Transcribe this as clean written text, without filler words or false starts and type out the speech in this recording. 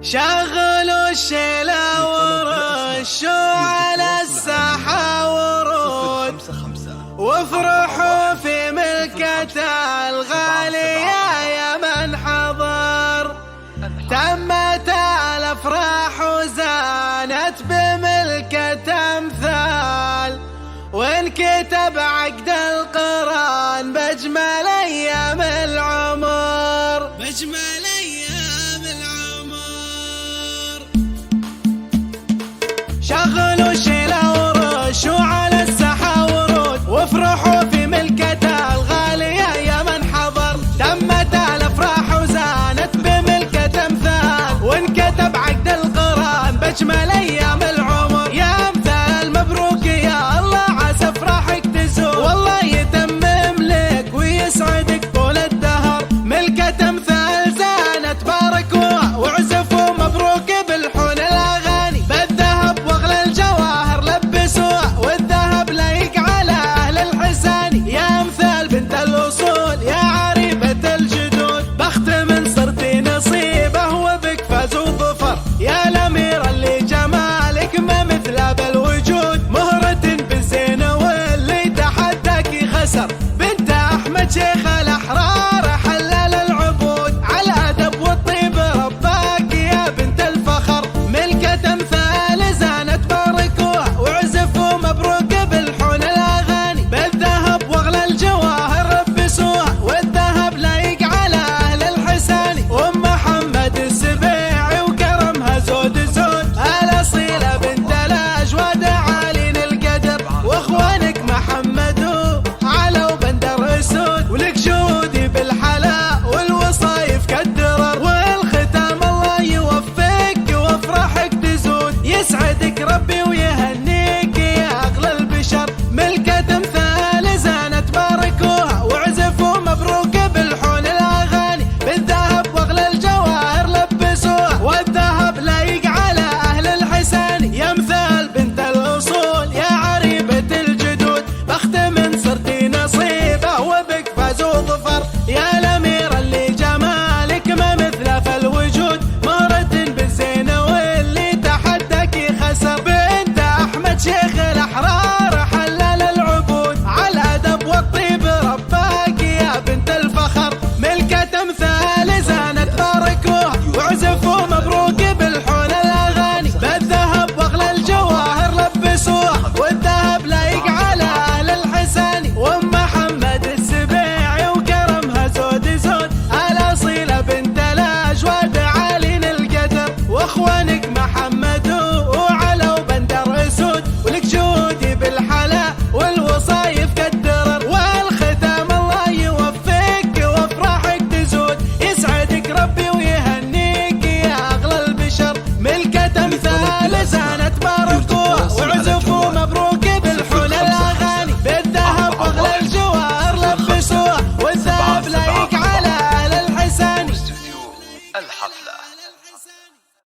شغلوا الشيلة ورشوا على الساحة ورود، وافرحوا في ملكة الغالية يا من حضر. تمت الأفراح وزانت بملكة أمثال، وانكتب عقد القران بأجمل أيام العمر، بأجمل أيام العمر. شغلوا الشيلة ورشوا على الساحة ورود، وافرحوا في ملكة الغالية يا من حضر. تمت الأفراح وزانت بملكة أمثال، وانكتب عقد القران بأجمل أيام العمر. يا أمثال مبروك يا الله، عسى أفراحك تزول، والله يتمم لك ويسعدك طول الدهر. ملكة أمثال زانت باركوها وعزفوا مبروك بالحون الأغاني، بالذهب واغلى الجواهر لبسوها، والذهب لايق على أهل الحسان. يا أمثال بنت الأصول يا عريبة الجدود، بخت من صرتي نصيبه وبك فاز وظفر. يا الأميرة اللي جمالك ما مثله بالوجود، مهرة بالزينة واللي تحداك خسر. بنت أحمد شيخ الأحرار حلال العبود، على الأدب والطيب رباك يا بنت الفخر. ملكة أمثال زانت باركوها وعزفوا مبروك بالحون الأغاني، بالذهب واغلى الجواهر لبسوها، والذهب لايق على أهل الحساني. أم محمد السبيعي وكرمها زود زود، الأصيلة بنت الأجواد عالين القدر، واخوانك محمد على وبندر اسود، ولك جودي بالحلا والوصايف كالدرر. والختام الله يوفقك وافراحك تزود، يسعدك ربي ويهنيك يا اغلى البشر. ملكة أمثال زانت باركوها وعزفوا مبروك بالحون الأغاني، بالذهب واغلى الجواهر لبسوها، والذهب لايق على أهل الحسان. يا أمثال بنت الأصول يا عريبة الجدود، بخت من صرتي نصيبه وبك فاز وظفر. يا الأميرة اللي جمالك ما مثله في الوجود، مهرة بالزينة واللي تحداك خسر. بنت أحمد شيخ الأحرار حلال العبود، على الأدب والطيب رباك يا بنت الفخر. ملكة أمثال